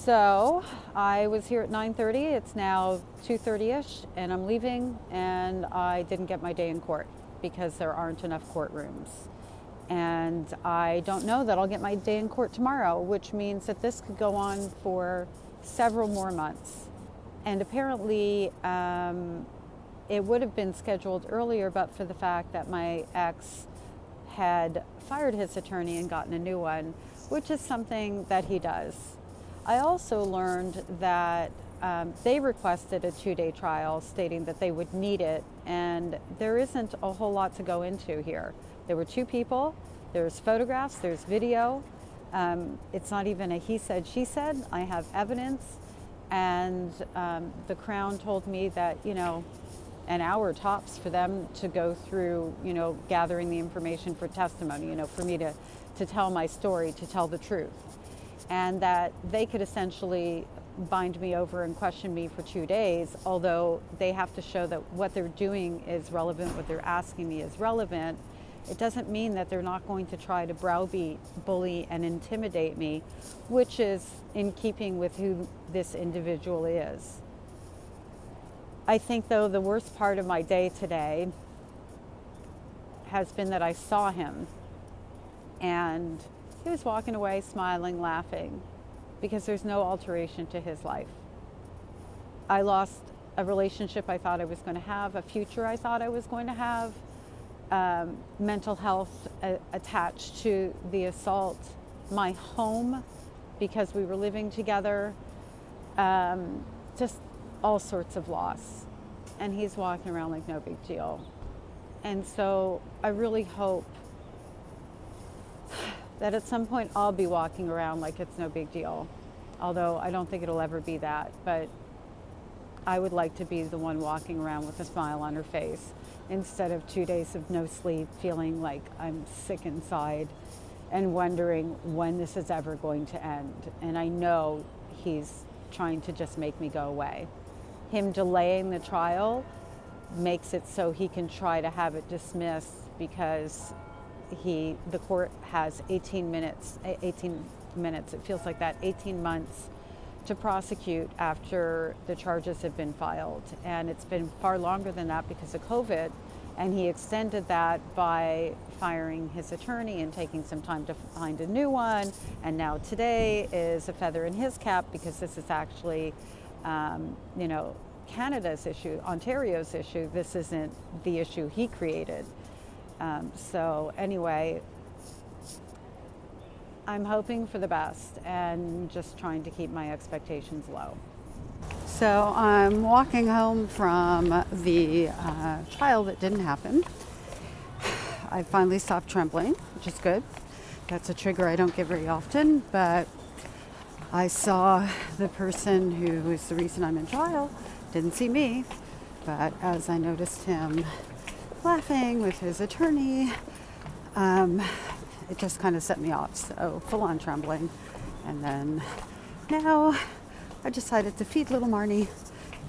So I was here at 9:30. It's now 2:30ish, and I'm leaving. And I didn't get my day in court because there aren't enough courtrooms. And I don't know that I'll get my day in court tomorrow, which means that this could go on for several more months. And apparently, it would have been scheduled earlier, but for the fact that my ex had fired his attorney and gotten a new one, which is something that he does. I also learned that they requested a 2-day trial, stating that they would need it, and there isn't a whole lot to go into here. There were 2 people, there's photographs, there's video. It's not even a he said, she said. I have evidence, and the Crown told me that, an hour tops for them to go through, gathering the information for testimony, for me to tell my story, to tell the truth. And that they could essentially bind me over and question me for 2 days, although they have to show that what they're doing is relevant, what they're asking me is relevant. It doesn't mean that they're not going to try to browbeat, bully, and intimidate me, which is in keeping with who this individual is. I think, though, the worst part of my day today has been that I saw him, and he was walking away smiling, laughing, because there's no alteration to his life. I lost a relationship I thought I was going to have, a future I thought I was going to have, mental health attached to the assault, my home because we were living together, just all sorts of loss. And he's walking around like no big deal. And so I really hope that at some point I'll be walking around like it's no big deal. Although I don't think it'll ever be that, but I would like to be the one walking around with a smile on her face instead of 2 days of no sleep, feeling like I'm sick inside and wondering when this is ever going to end. And I know he's trying to just make me go away. Him delaying the trial makes it so he can try to have it dismissed because the court has 18 minutes, it feels like that, 18 months to prosecute after the charges have been filed. And it's been far longer than that because of COVID. And he extended that by firing his attorney and taking some time to find a new one. And now today is a feather in his cap because this is actually, Canada's issue, Ontario's issue. This isn't the issue he created. So anyway, I'm hoping for the best and just trying to keep my expectations low. So I'm walking home from the trial that didn't happen. I finally stopped trembling, which is good. That's a trigger I don't get very often, but I saw the person who is the reason I'm in trial, didn't see me, but as I noticed him laughing with his attorney, it just kind of set me off, so full-on trembling. And then now I decided to feed little Marnie,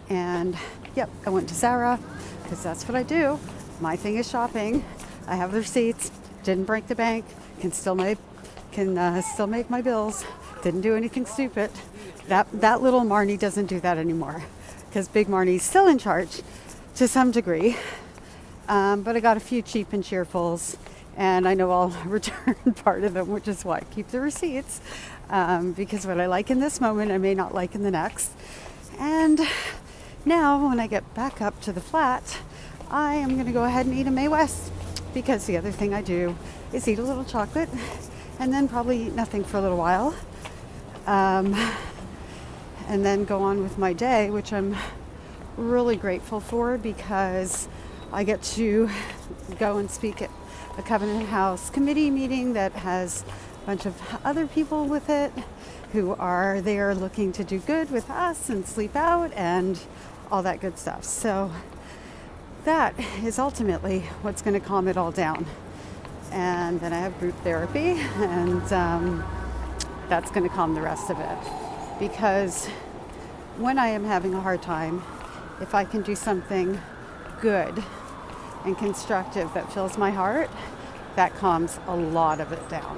and I went to Zara because that's what I do. My thing is shopping. I have the receipts, didn't break the bank, can still make my bills, didn't do anything stupid. That little Marnie doesn't do that anymore because Big Marnie's still in charge to some degree. But I got a few cheap and cheerfuls, and I know I'll return part of them, which is why I keep the receipts, because what I like in this moment, I may not like in the next. And now when I get back up to the flat, I am going to go ahead and eat a Mae West, because the other thing I do is eat a little chocolate and then probably eat nothing for a little while, and then go on with my day, which I'm really grateful for because I get to go and speak at a Covenant House committee meeting that has a bunch of other people with it who are there looking to do good with us and sleep out and all that good stuff. So that is ultimately what's going to calm it all down. And then I have group therapy, and that's going to calm the rest of it. Because when I am having a hard time, if I can do something good and constructive that fills my heart, that calms a lot of it down.